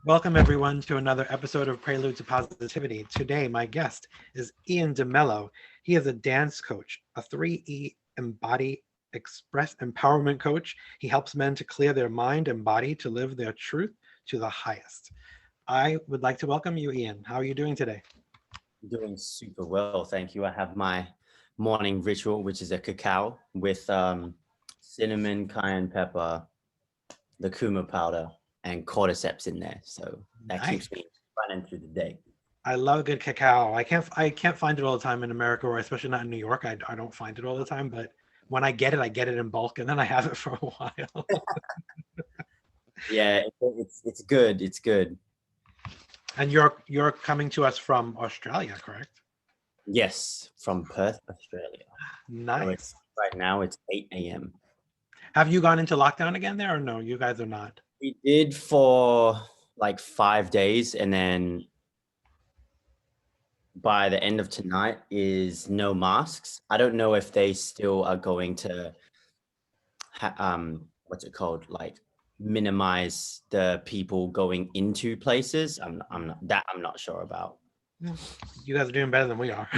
Welcome everyone to another episode of Prelude to Positivity. Today, my guest is Ian de Mello. He is a dance coach, a 3E embody express empowerment coach. He helps men to clear their mind and body to live their truth to the highest. I would like to welcome you, Ian. How are you doing today? Doing super well, thank you. I have my morning ritual, which is a cacao with cinnamon, cayenne pepper, the kuma powder, and cordyceps in there. So that Nice. keeps me running through the day. I love good cacao. I can't find it all the time in America, or especially not in New York. I don't find it all the time, but when I get it in bulk, and then I have it for a while. Yeah, it's good. It's good. And you're coming to us from Australia, correct? Yes, from Perth, Australia. So Nice. it's right now it's 8 a.m. Have you gone into lockdown again there or no? You guys are not. We did for like 5 days, and then by the end of tonight is no masks. I don't know if they still are going to what's it called, like minimize the people going into places. I'm not sure about. You guys are doing better than we are.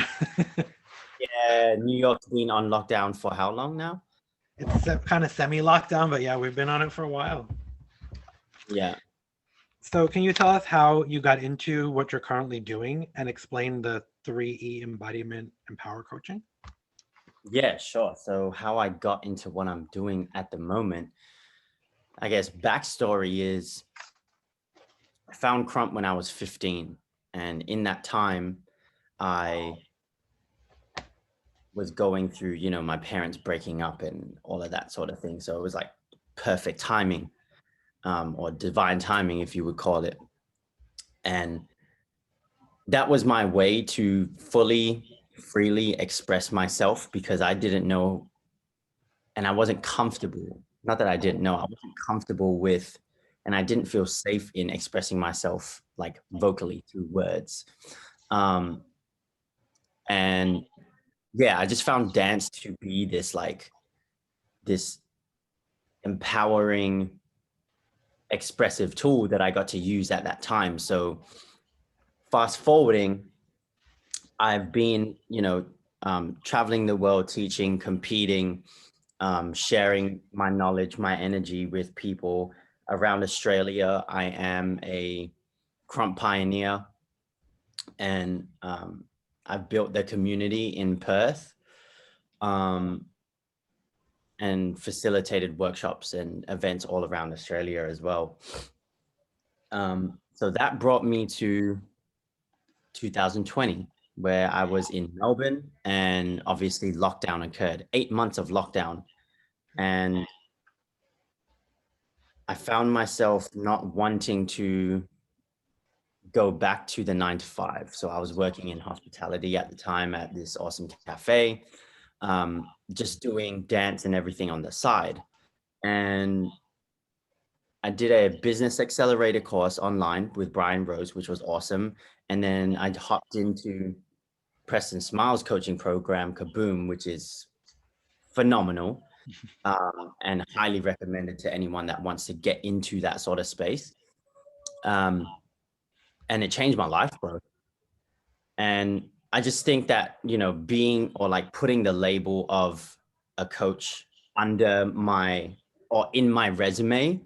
Yeah, New York's been on lockdown for how long now? It's kind of semi lockdown, but yeah, we've been on it for a while. Yeah. So, can you tell us how you got into what you're currently doing and explain the 3E embodiment and power coaching? Yeah, sure. So how I got into what I'm doing at the moment, I guess backstory is I found Crump when I was 15. And in that time, I was going through, my parents breaking up and all of that sort of thing. So it was like perfect timing, or divine timing, if you would call it. And that was my way to freely express myself because I didn't know and I wasn't comfortable. Not that I didn't know, I wasn't comfortable with, and I didn't feel safe in expressing myself like vocally through words. Um, and yeah, I just found dance to be this empowering, expressive tool that I got to use at that time. So fast forwarding, I've been, traveling the world, teaching, competing, sharing my knowledge, my energy with people around Australia. I am a Crump pioneer, and I've built the community in Perth, um, and facilitated workshops and events all around Australia as well. So that brought me to 2020, where I was in Melbourne, and obviously lockdown occurred, 8 months of lockdown. And I found myself not wanting to go back to the 9 to 5. So I was working in hospitality at the time at this awesome cafe, just doing dance and everything on the side. And I did a business accelerator course online with Brian Rose, which was awesome. And then I hopped into Preston Smiles coaching program, Kaboom, which is phenomenal, and highly recommended to anyone that wants to get into that sort of space. And it changed my life, bro. And I just think that, being or like putting the label of a coach under my or in my resume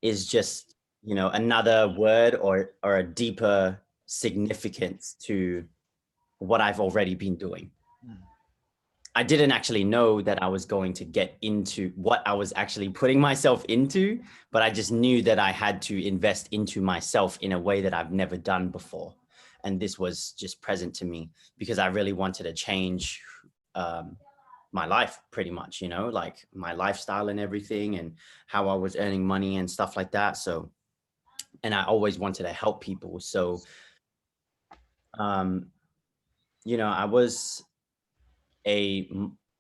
is just, another word or a deeper significance to what I've already been doing. I didn't actually know that I was going to get into what I was actually putting myself into, but I just knew that I had to invest into myself in a way that I've never done before. And this was just present to me because I really wanted to change my life pretty much, like my lifestyle and everything and how I was earning money and stuff like that. So, and I always wanted to help people. So, um, I was a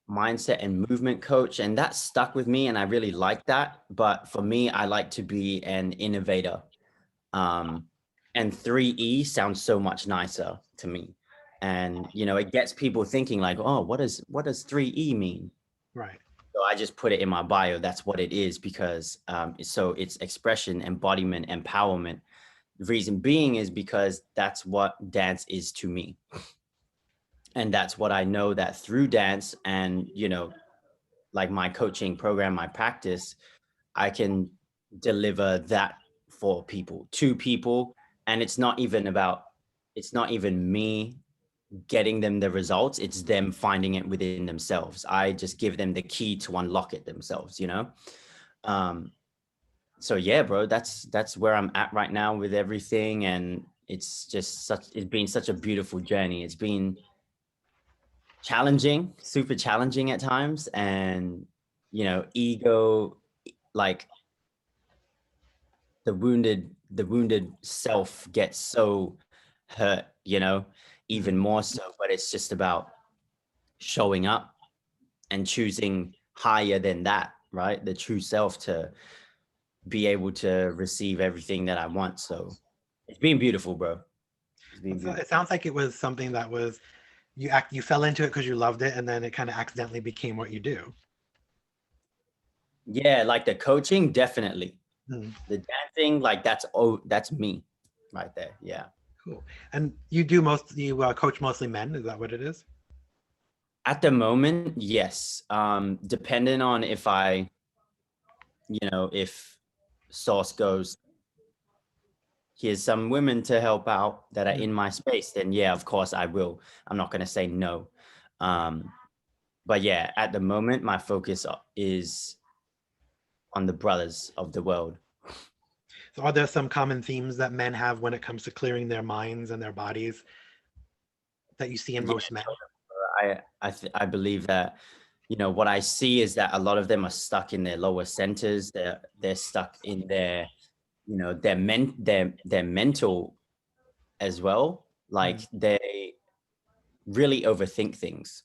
mindset and movement coach, and that stuck with me, and I really like that. But for me, I like to be an innovator, and 3E sounds so much nicer to me. And it gets people thinking like, oh, what does 3E mean? Right. So I just put it in my bio. That's what it is because it's expression, embodiment, empowerment, The reason being is because that's what dance is to me. And that's what I know, that through dance and, you know, like my coaching program, my practice, I can deliver that for people, to people. And it's not even me getting them the results. It's them finding it within themselves. I just give them the key to unlock it themselves, you know? So yeah, bro, that's where I'm at right now with everything. And it's been such a beautiful journey. It's been challenging, super challenging at times. And, you know, ego, like the wounded self gets so hurt, you know, even more so. But it's just about showing up and choosing higher than that, right? The true self, to be able to receive everything that I want. So it's been beautiful, bro. It's been beautiful. It sounds like it was something that was you fell into it because you loved it, and then it kind of accidentally became what you do. Yeah, like the coaching, definitely. Mm. The dancing, like that's me right there. Yeah. Cool. And you coach mostly men. Is that what it is? At the moment, yes. Depending on if if Sauce goes, here's some women to help out that are in my space, then yeah, of course I will. I'm not going to say no. But yeah, at the moment, my focus is on the brothers of the world. So are there some common themes that men have when it comes to clearing their minds and their bodies that you see in most men? I believe that, you know, what I see is that a lot of them are stuck in their lower centers. They're stuck in their, you know, their mental as well. Like they really overthink things.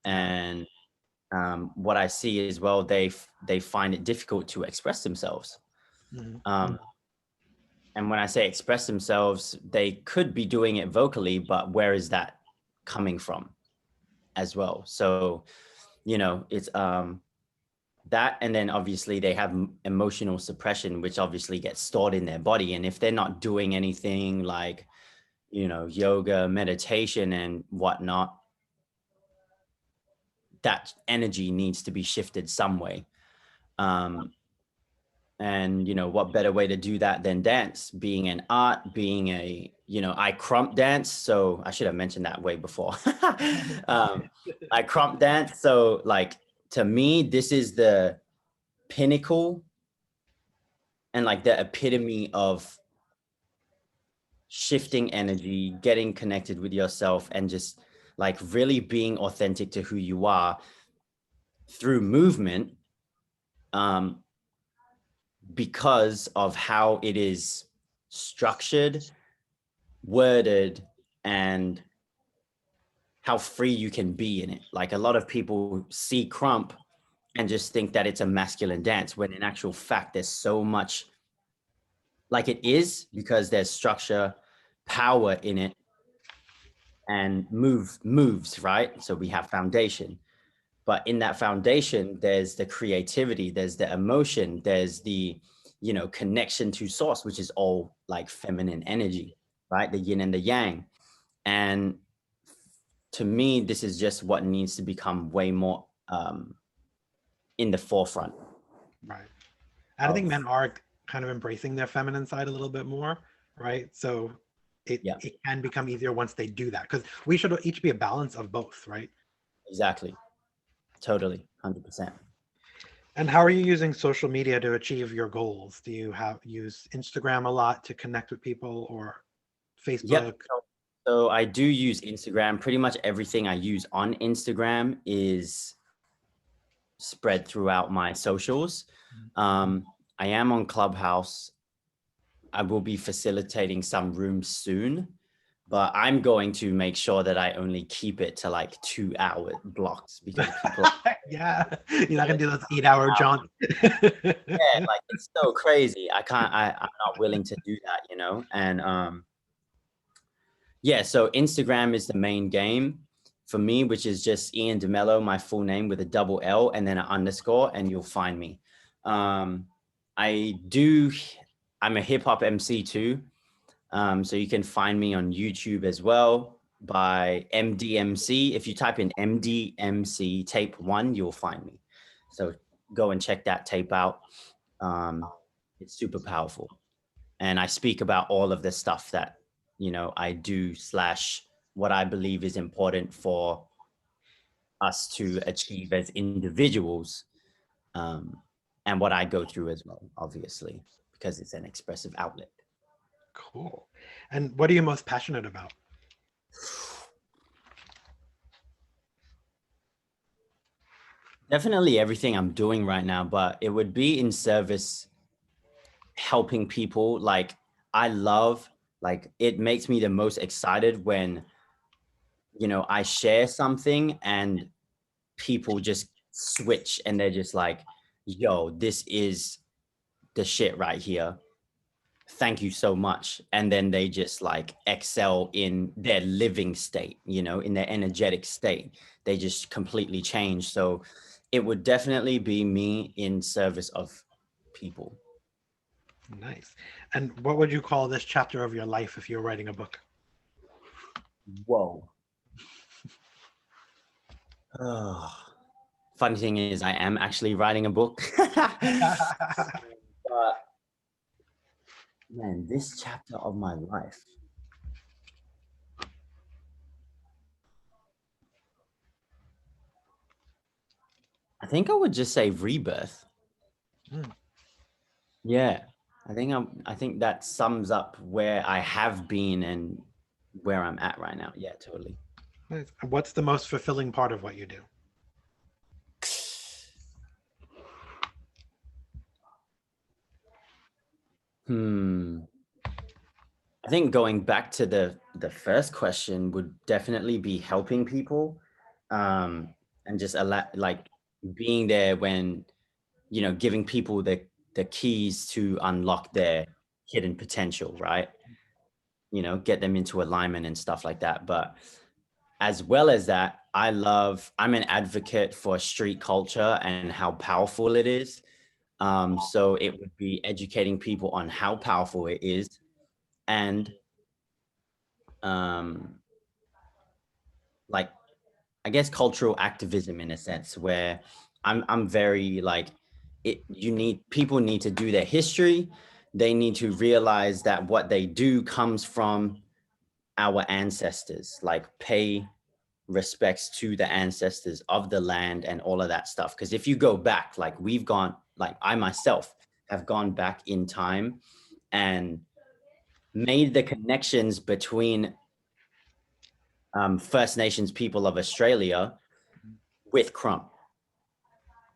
And what I see as well, they find it difficult to express themselves. And when I say express themselves, they could be doing it vocally, but where is that coming from as well? So, you know, it's that, and then obviously they have emotional suppression, which obviously gets stored in their body. And if they're not doing anything like, you know, yoga, meditation and whatnot, that energy needs to be shifted some way. And, you know, what better way to do that than dance, being an art, being a, you know, I crump dance. So I should have mentioned that way before. I crump dance. So like, to me, this is the pinnacle and like the epitome of shifting energy, getting connected with yourself, and just like really being authentic to who you are through movement. Because of how it is structured, worded, and how free you can be in it. Like a lot of people see crump and just think that it's a masculine dance, when in actual fact, there's so much, like it is, because there's structure, power in it, and moves, right? So we have foundation. But in that foundation, there's the creativity, there's the emotion, there's the, you know, connection to source, which is all like feminine energy, right? The yin and the yang. And to me, this is just what needs to become way more in the forefront. Right. I think men are kind of embracing their feminine side a little bit more, right? So it can become easier once they do that, because we should each be a balance of both, right? Exactly. Totally. 100%. And how are you using social media to achieve your goals? Do you use Instagram a lot to connect with people, or Facebook? Yep. So I do use Instagram. Pretty much everything I use on Instagram is spread throughout my socials. I am on Clubhouse. I will be facilitating some rooms soon, but I'm going to make sure that I only keep it to like 2-hour blocks, because people yeah, you're not gonna do those 8-hour jaunts. Yeah, like it's so crazy. I'm not willing to do that, you know? And yeah, so Instagram is the main game for me, which is just Ian de Mello, my full name with a double L and then an underscore, and you'll find me. I do I'm a hip hop MC too. So you can find me on YouTube as well by MDMC. If you type in MDMC tape 1, you'll find me. So go and check that tape out. It's super powerful. And I speak about all of the stuff that, I do / what I believe is important for us to achieve as individuals, and what I go through as well, obviously, because it's an expressive outlet. Cool. And what are you most passionate about? Definitely everything I'm doing right now, but it would be in service, helping people. Like, I love, like, it makes me the most excited when, I share something and people just switch and they're just like, yo, this is the shit right here. Thank you so much. And then they just like excel in their living state, in their energetic state. They just completely change. So it would definitely be me in service of people. Nice. And what would you call this chapter of your life if you were writing a book? Whoa. Oh. Funny thing is, I am actually writing a book. But man, this chapter of my life. I think I would just say Rebirth. Yeah, I think that sums up where I have been and where I'm at right now. Yeah, totally. Nice. What's the most fulfilling part of what you do? I think going back to the first question would definitely be helping people, and just like being there when, giving people the keys to unlock their hidden potential, right? Get them into alignment and stuff like that. But as well as that, I'm an advocate for street culture and how powerful it is. So it would be educating people on how powerful it is, and like, I guess, cultural activism in a sense, where I'm very like, people need to do their history. They need to realize that what they do comes from our ancestors, like pay respects to the ancestors of the land and all of that stuff. Because if you go back, like I myself have gone back in time and made the connections between First Nations people of Australia with Crump.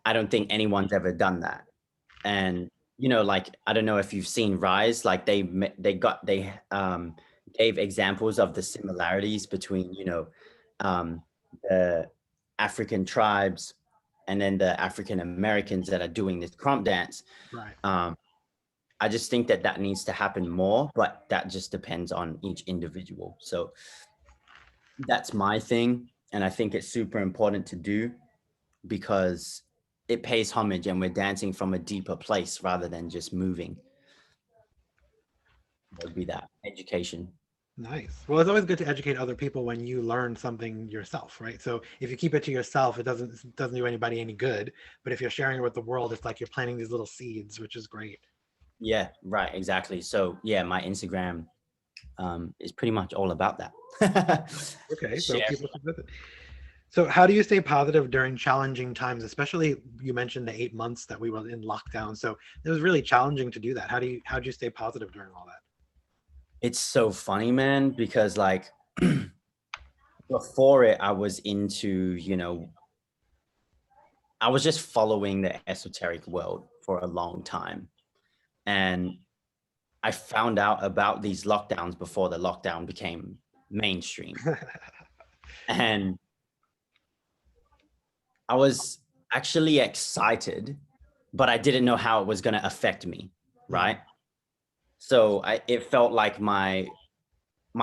I don't think anyone's ever done that. And, like, I don't know if you've seen Rise, like they gave examples of the similarities between, the African tribes and then the African Americans that are doing this Crump Dance. Right. I just think that needs to happen more, but that just depends on each individual. So that's my thing. And I think it's super important to do because it pays homage and we're dancing from a deeper place rather than just moving. That would be that education. Nice. Well, it's always good to educate other people when you learn something yourself, right? So if you keep it to yourself, it doesn't do anybody any good. But if you're sharing it with the world, it's like you're planting these little seeds, which is great. Yeah, right, exactly. So yeah, my Instagram is pretty much all about that. Okay, so people should visit. So how do you stay positive during challenging times, especially you mentioned the 8 months that we were in lockdown. So it was really challenging to do that. How'd you stay positive during all that? It's so funny, man, because like before it, I was into, I was just following the esoteric world for a long time. And I found out about these lockdowns before the lockdown became mainstream. And I was actually excited, but I didn't know how it was going to affect me, right? So it felt like my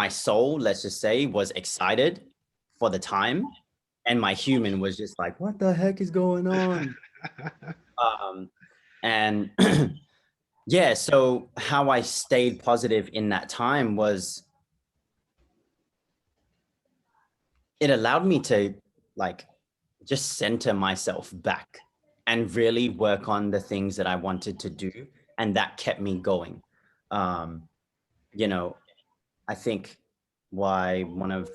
soul, let's just say, was excited for the time, and my human was just like, what the heck is going on? And Yeah, so how I stayed positive in that time was it allowed me to like just center myself back and really work on the things that I wanted to do. And that kept me going. Um, you know, I think why one of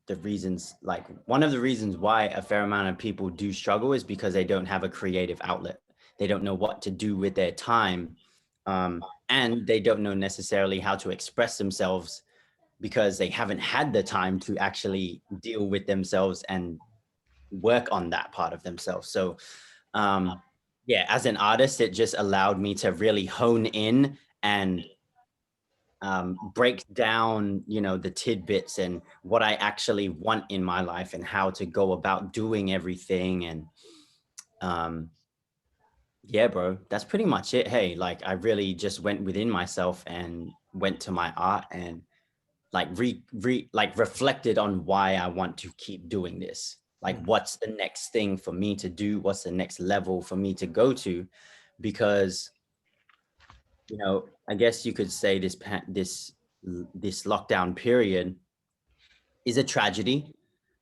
the reasons why a fair amount of people do struggle is because they don't have a creative outlet. They don't know what to do with their time. And they don't know necessarily how to express themselves because they haven't had the time to actually deal with themselves and work on that part of themselves. So yeah, as an artist, it just allowed me to really hone in and break down, the tidbits and what I actually want in my life and how to go about doing everything. And um, yeah, bro, that's pretty much it. Hey, like I really just went within myself and went to my art and like reflected on why I want to keep doing this. Like, what's the next thing for me to do? What's the next level for me to go to? Because, I guess you could say this lockdown period is a tragedy,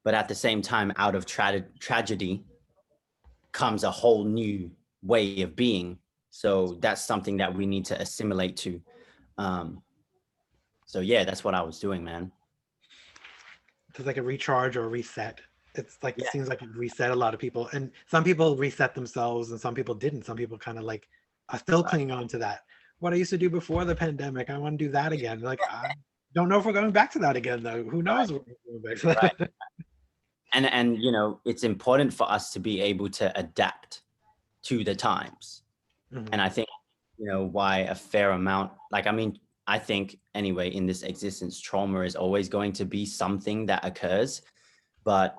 but at the same time, out of tragedy comes a whole new way of being. So that's something that we need to assimilate to. Um, so yeah, that's what I was doing, man. It's like a recharge or a reset. It's like it Yeah, seems like it reset a lot of people, and some people reset themselves, and some people didn't. Some people kind of like are still right, clinging on to that. What I used to do before the pandemic, I want to do that again. Like I don't know if we're going back to that again, though. Who knows? If we're going back to right. that. And it's important for us to be able to adapt to the times. And Mhm. I think why a fair amount, like, I mean, I think anyway in this existence, trauma is always going to be something that occurs. But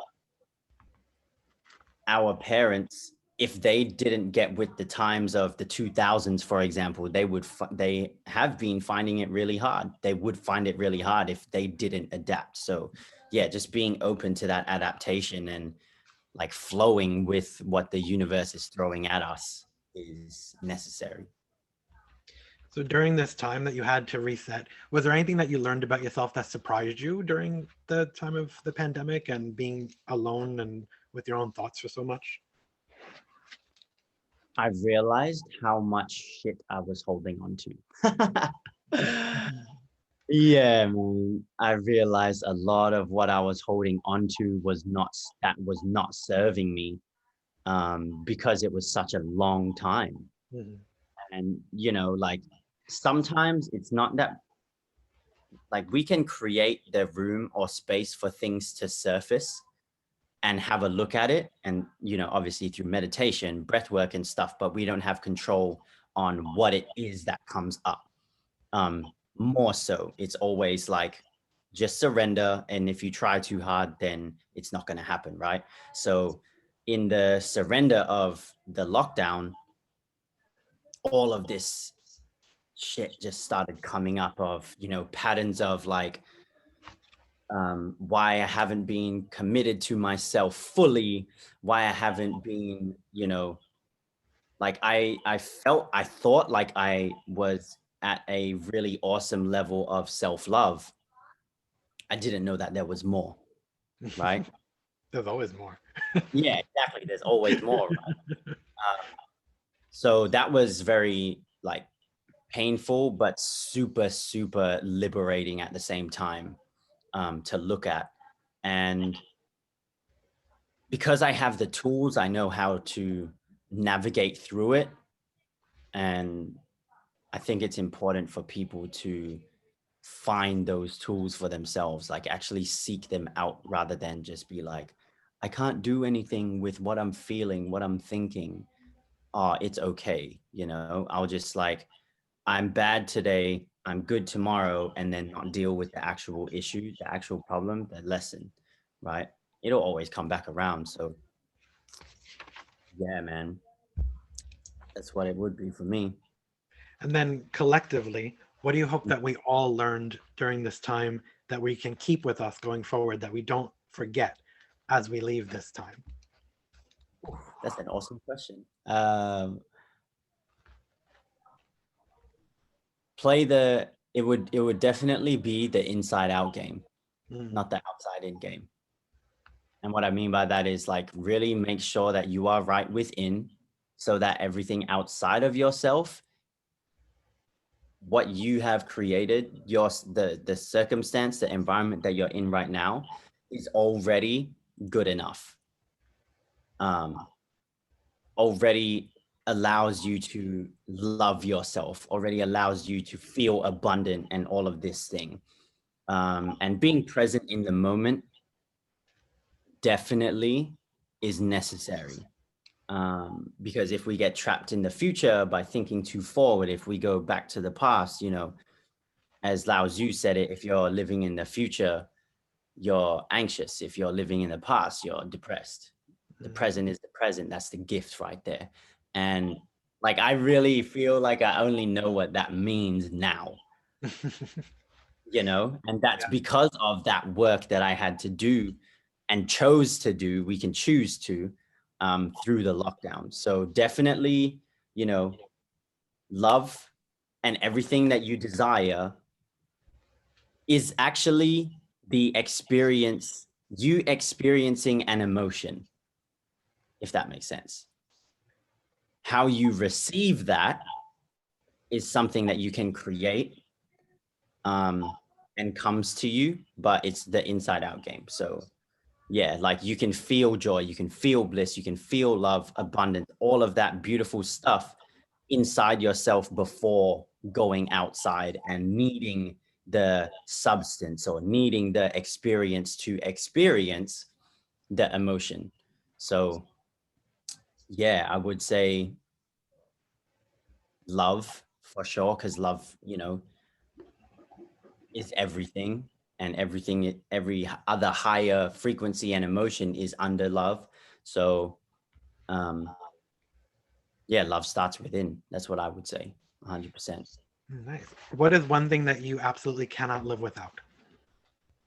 our parents, if they didn't get with the times of the 2000s, for example, they have been finding it really hard. They would find it really hard if they didn't adapt. So yeah, just being open to that adaptation and like flowing with what the universe is throwing at us is necessary. So during this time that you had to reset, was there anything that you learned about yourself that surprised you during the time of the pandemic and being alone and with your own thoughts for so much? I realized how much shit I was holding on to. Yeah, man. I realized a lot of what I was holding on to was not serving me because it was such a long time. Mhm. And like sometimes it's not that like we can create the room or space for things to surface and have a look at it, and obviously through meditation, breath work and stuff, but we don't have control on what it is that comes up. More so it's always like just surrender, and if you try too hard then it's not going to happen, right? So in the surrender of the lockdown, all of this shit just started coming up of patterns of like why I haven't been committed to myself fully, why I haven't been, like I thought like I was at a really awesome level of self-love. I didn't know that there was more, right? There's always more. Yeah, exactly. There's always more, right? So that was very like painful, but super, super liberating at the same time to look at. And because I have the tools, I know how to navigate through it. And I think it's important for people to find those tools for themselves, like actually seek them out rather than just be like, I can't do anything with what I'm feeling, what I'm thinking. Oh, it's okay. I'll just like, I'm bad today, I'm good tomorrow, and then not deal with the actual issue, the actual problem, the lesson, right? It'll always come back around. So yeah, man, that's what it would be for me. And then collectively, what do you hope that we all learned during this time that we can keep with us going forward, that we don't forget as we leave this time? That's an awesome question. it would definitely be the inside out game, not the outside in game. And what I mean by that is like really make sure that you are right within, so that everything outside of yourself, what you have created, the circumstance, the environment that you're in right now is already good enough. Already allows you to love yourself, already allows you to feel abundant and all of this thing. And being present in the moment definitely is necessary. Because if we get trapped in the future by thinking too forward, if we go back to the past, you know, as Lao Tzu said it, if you're living in the future, you're anxious. If you're living in the past, you're depressed. The present is the present. That's the gift right there. And like, I really feel like I only know what that means now, you know, and that's because of that work that I had to do and chose to do. We can choose to through the lockdown. So definitely, you know, love and everything that you desire is actually the experience, you experiencing an emotion, if that makes sense. How you receive that is something that you can create and comes to you, but it's the inside out game. So yeah, like you can feel joy, you can feel bliss, you can feel love, abundance, all of that beautiful stuff inside yourself before going outside and needing the substance or needing the experience to experience the emotion. So yeah, I would say love for sure, because love, you know, is everything, and everything, every other higher frequency and emotion is under love. So yeah, love starts within. That's what I would say, 100%. Nice. What is one thing that you absolutely cannot live without?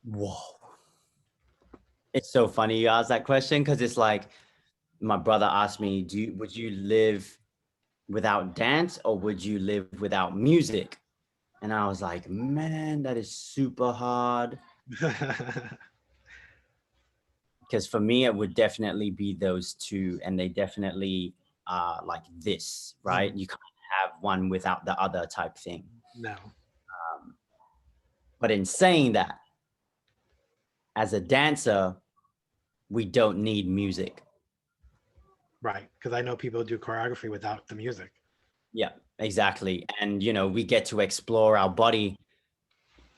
Whoa. It's so funny you asked that question, because it's like my brother asked me, would you live without dance or would you live without music? And I was like, man, that is super hard. Because for me, it would definitely be those two, and they definitely are like this, right? You can't have one without the other type thing. No. But in saying that, as a dancer, we don't need music. Right, because I know people do choreography without the music. Yeah, exactly. And, you know, we get to explore our body.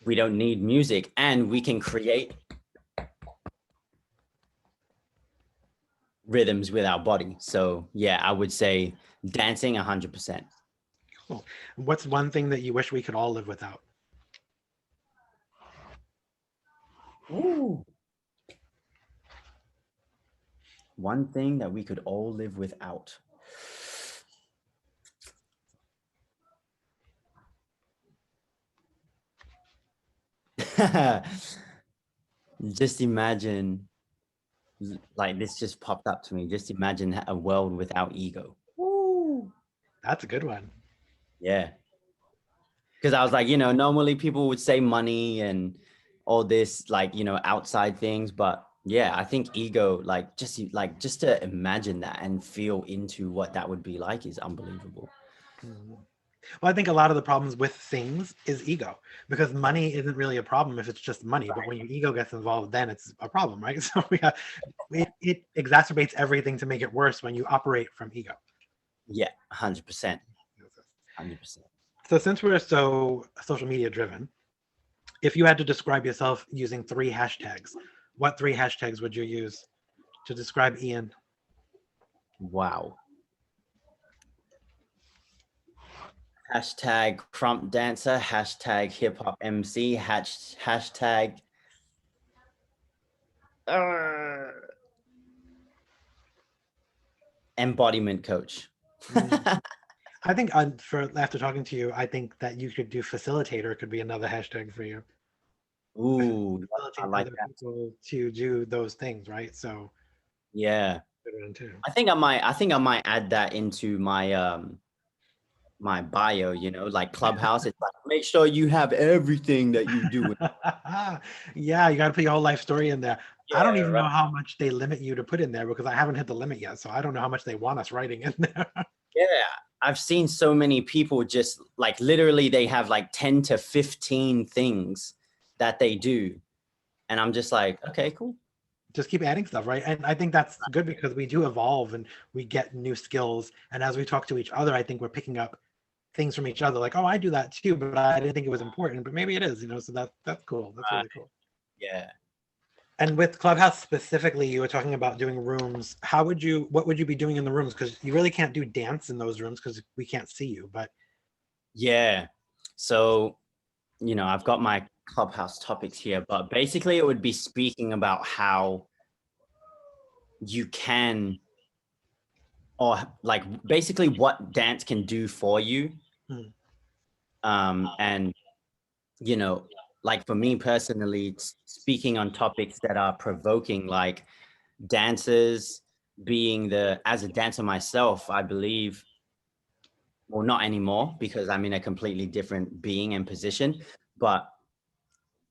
We don't need music, and we can create rhythms with our body. So yeah, I would say dancing 100%. Cool. What's one thing that you wish we could all live without? Ooh. One thing that we could all live without. Just imagine, like this just popped up to me. Just imagine a world without ego. Ooh, that's a good one. Yeah. Because I was like, you know, normally people would say money and all this, like, you know, outside things. But yeah, I think ego, like just to imagine that and feel into what that would be like is unbelievable. Well, I think a lot of the problems with things is ego, because money isn't really a problem if it's just money, but when your ego gets involved, then it's a problem, right? So it exacerbates everything to make it worse when you operate from ego. Yeah, 100%. 100%. So since we're so social media driven, if you had to describe yourself using 3 hashtags, what 3 hashtags would you use to describe Ian? Wow. Hashtag Crump Dancer, hashtag Hip Hop Emcee, hashtag embodiment coach. I think for after talking to you, I think that you could do facilitator could be another hashtag for you. Ooh, I like Other that. people to do those things, right? So Yeah. good one too. I think I might add that into my my bio, you know, like Clubhouse. It's like, make sure you have everything that you do. Yeah, you got to put your whole life story in there. I don't Yeah, even right. know how much they limit you to put in there because I haven't hit the limit yet. So I don't know how much they want us writing in there. Yeah. I've seen so many people just like literally they have like 10 to 15 things that they do. And I'm just like, okay, cool. Just keep adding stuff, right? And I think that's good because we do evolve and we get new skills. And as we talk to each other, I think we're picking up things from each other. Like, oh, I do that too, but I didn't think it was important, but maybe it is, you know. So that's cool. That's really cool. Yeah. And with Clubhouse specifically, you were talking about doing rooms. What would you be doing in the rooms? Because you really can't do dance in those rooms because we can't see you. But Yeah. So, you know, I've got my Clubhouse topics here, but basically it would be speaking about how you can, or like basically what dance can do for you. Hmm. And, you know, like for me personally, it's speaking on topics that are provoking, like dancers as a dancer myself, I believe, well, not anymore because I'm in a completely different being and position, but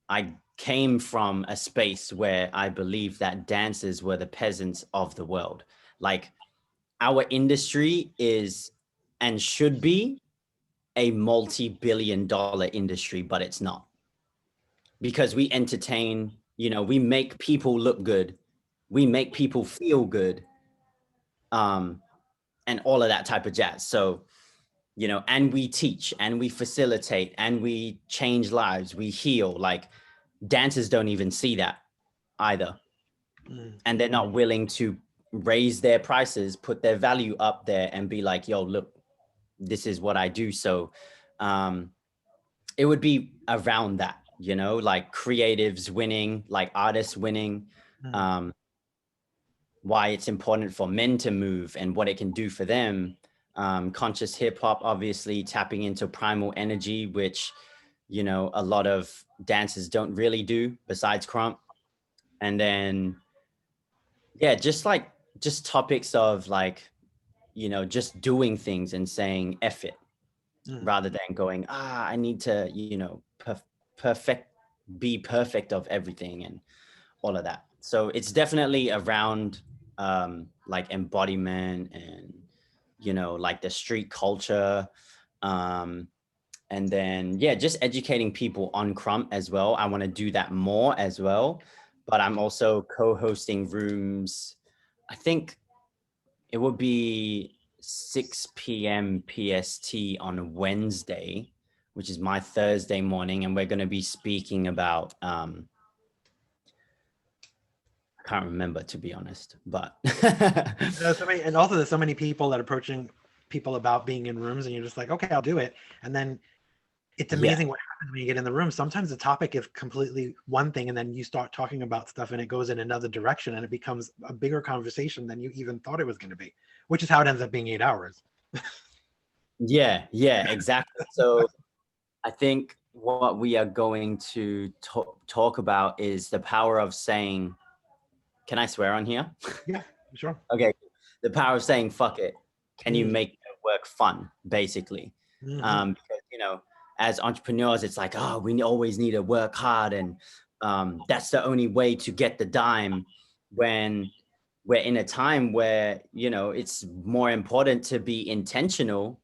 I came from a space where I believe that dancers were the peasants of the world. Like our industry is and should be a multi-billion-dollar industry, but it's not, because we entertain, you know, we make people look good, we make people feel good, and all of that type of jazz. So, you know, and we teach and we facilitate and we change lives, we heal. Like dancers don't even see that either. Mm. And they're not willing to raise their prices, put their value up there and be like, yo, look, this is what I do. So it would be around that, you know, like creatives winning, like artists winning, Mm. why it's important for men to move and what it can do for them. Conscious hip hop, obviously tapping into primal energy, which, you know, a lot of dancers don't really do besides Crump. And then, yeah, just topics of like, you know, just doing things and saying F it, Mm. rather than going, I need to, you know, be perfect of everything and all of that. So it's definitely around like embodiment and, you know, like the street culture. Um, and then, yeah, just educating people on Crump as well. I want to do that more as well. But I'm also co-hosting rooms. I think it would be 6 p.m. PST on Wednesday, which is my Thursday morning. And we're going to be speaking about, I can't remember, to be honest, but And also there's so many people that are approaching people about being in rooms, and you're just like, okay, I'll do it. And then it's yeah, amazing what happens when you get in the room. Sometimes the topic is completely one thing, and then you start talking about stuff, and it goes in another direction, and it becomes a bigger conversation than you even thought it was going to be, which is how it ends up being 8 hours. yeah, exactly. So I think what we are going to talk about is the power of saying, can I swear on here? Yeah, sure. Okay. The power of saying, fuck it. Can you Mm. make your work fun, basically? Hmm. Because, you know, as entrepreneurs, it's like, oh, we always need to work hard. And that's the only way to get the dime, when we're in a time where, you know, it's more important to be intentional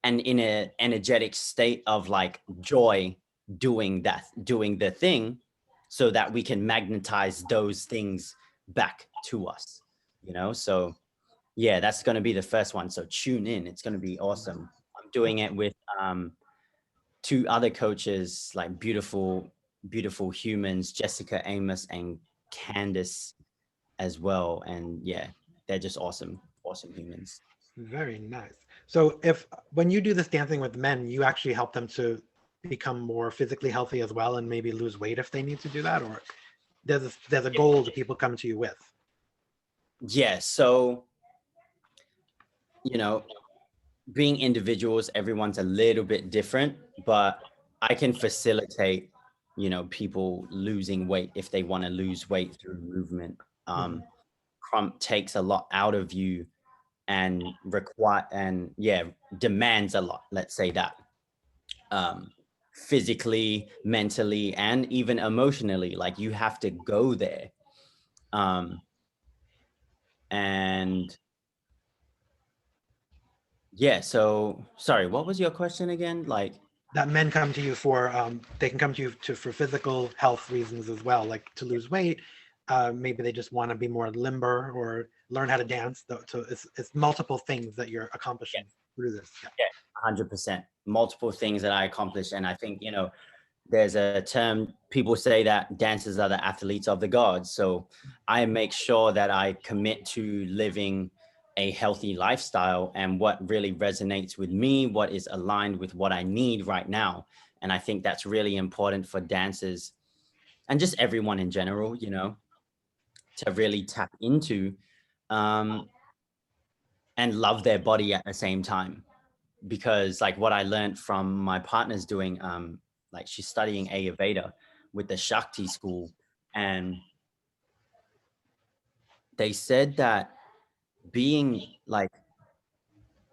and in an energetic state of like joy doing the thing, so that we can magnetize those things back to us, you know? So yeah, that's going to be the first one. So tune in. It's going to be awesome. I'm doing it with two other coaches, like beautiful humans, Jessica Amos and Candace as well. And yeah, they're just awesome humans. Very nice. So if when you do this dancing with men, you actually help them to become more physically healthy as well, and maybe lose weight if they need to do that, or there's a goal that people come to you with. Yeah. So, you know, being individuals, everyone's a little bit different, but I can facilitate, you know, people losing weight if they want to lose weight through movement. Mhm. Crump takes a lot out of you and demands a lot, let's say that, physically, mentally, and even emotionally. Like, you have to go there. And yeah, so sorry, what was your question again? Like, that men come to you for they can come to you for physical health reasons as well, like to lose weight. Maybe they just want to be more limber or learn how to dance. So it's multiple things that you're accomplishing through this. Yeah. yeah, 100%. Multiple things that I accomplished. And I think, there's a term, people say that dancers are the athletes of the gods. So I make sure that I commit to living a healthy lifestyle and what really resonates with me, what is aligned with what I need right now. And I think that's really important for dancers and just everyone in general, to really tap into, and love their body at the same time. Because like what I learned from my partner's doing, like she's studying Ayurveda with the Shakti school, and they said that being like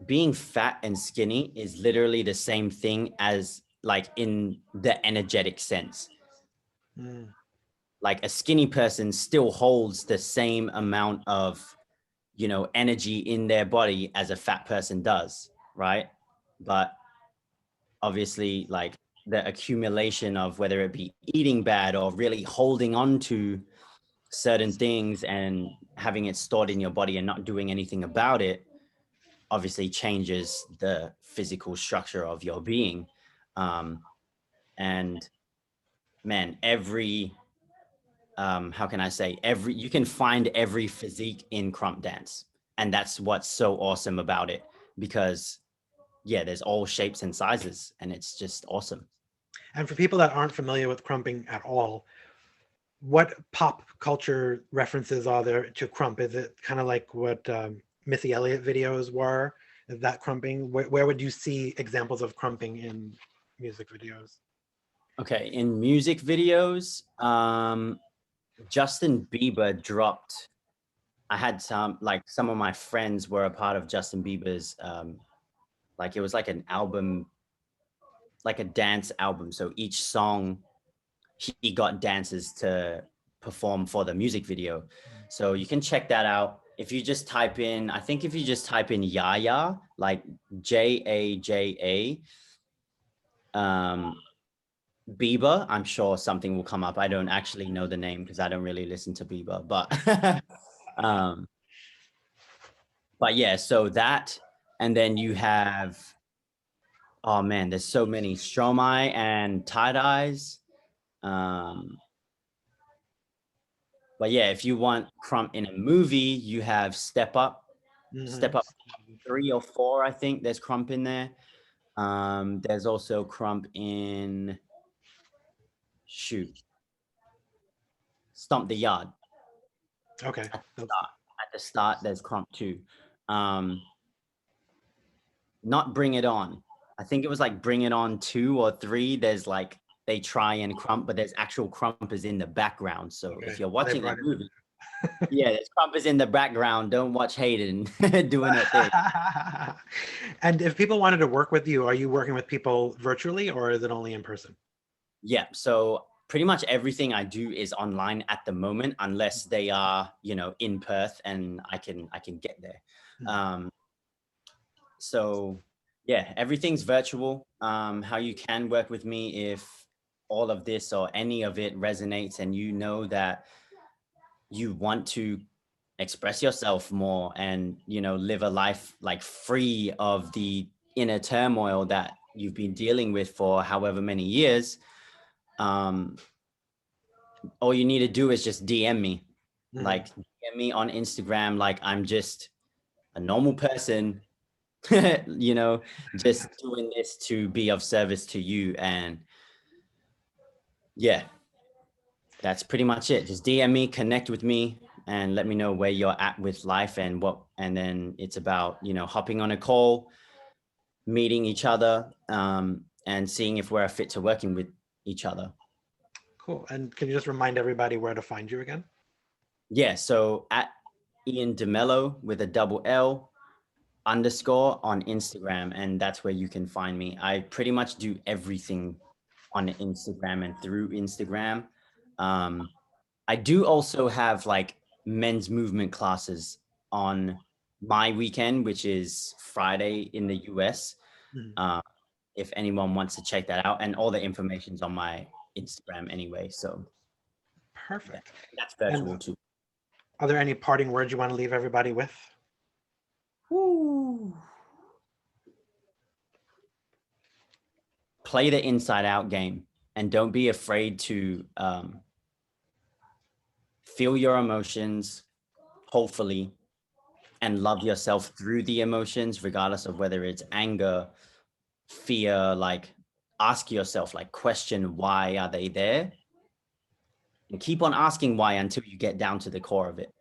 being fat and skinny is literally the same thing as, like, in the energetic sense. Mm. Like, a skinny person still holds the same amount of, energy in their body as a fat person does, right? But obviously, like, the accumulation of whether it be eating bad or really holding on to certain things and having it stored in your body and not doing anything about it obviously changes the physical structure of your being. And man, every how can I say, you can find every physique in Crump Dance, and that's what's so awesome about it, because there's all shapes and sizes, and it's just awesome. And for people that aren't familiar with crumping at all, what pop culture references are there to crump? Is it kind of like what Missy Elliott videos were? Is that crumping? Where would you see examples of crumping in music videos? Okay, in music videos, Justin Bieber dropped. I had some of my friends were a part of Justin Bieber's, like, it was like an album, like a dance album. So each song, he got dancers to perform for the music video. So you can check that out. If you just type in, I think if you just type in Yaya, like Jaja, Bieber, I'm sure something will come up. I don't actually know the name because I don't really listen to Bieber, um, but yeah, so that, and then you have, oh man, there's so many, Stromae and Tie Dyes. But yeah, if you want Crump in a movie, you have Step Up, Mm-hmm. Step Up 3 or 4, I think there's Crump in there. There's also Crump in, shoot, Stomp the Yard. Okay. At the start, there's Crump too. Not Bring It On. I think it was like Bring It On 2 or 3. There's like, they try and crump, but there's actual crumpers in the background. So Okay. if you're They watching a brought it. movie, there's crumpers in the background. Don't watch Hayden doing her thing. And if people wanted to work with you, are you working with people virtually or is it only in person? Yeah. So pretty much everything I do is online at the moment, unless they are, in Perth and I can get there. So yeah, everything's virtual. How you can work with me if all of this or any of it resonates and you know that you want to express yourself more and, live a life like free of the inner turmoil that you've been dealing with for however many years. All you need to do is just DM me, like DM me on Instagram. Like, I'm just a normal person, just doing this to be of service to you. And yeah, that's pretty much it. Just DM me, connect with me, and let me know where you're at with life and then it's about, hopping on a call, meeting each other, and seeing if we're a fit to working with each other. Cool. And can you just remind everybody where to find you again? Yeah. So at Ian de Mello with a double L. underscore on Instagram, and that's where you can find me. I pretty much do everything on Instagram and through Instagram. I do also have like men's movement classes on my weekend, which is Friday in the US. If anyone wants to check that out, and all the information's on my Instagram anyway. So Perfect. That's virtual And too. are there any parting words you want to leave everybody with? Woo. Play the inside out game, and don't be afraid to feel your emotions, hopefully, and love yourself through the emotions, regardless of whether it's anger, fear. Like, ask yourself, like, question why are they there, and keep on asking why until you get down to the core of it.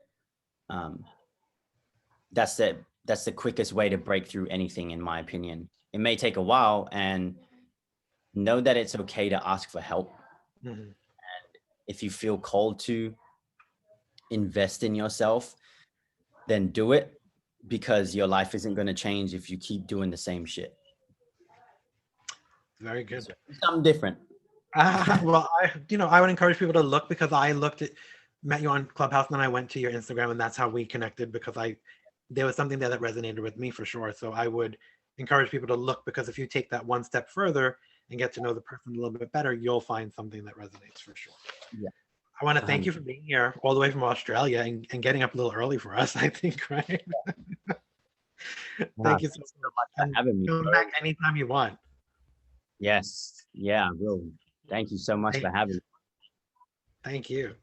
That's the quickest way to break through anything, in my opinion. It may take a while, and know that it's okay to ask for help. And if you feel called to invest in yourself, then do it, because your life isn't going to change if you keep doing the same shit. Very good. So, something different. Well, I would encourage people to look, because I met you on Clubhouse, and then I went to your Instagram, and that's how we connected, because there was something there that resonated with me for sure. So I would encourage people to look, because if you take that one step further and get to know the person a little bit better, you'll find something that resonates for sure. Yeah. I want to thank you for being here all the way from Australia and getting up a little early for us, I think, right? Thank you so much for having me. Come back anytime you want. Yes. Yeah, I will. Thank you so much for having me. Thank you.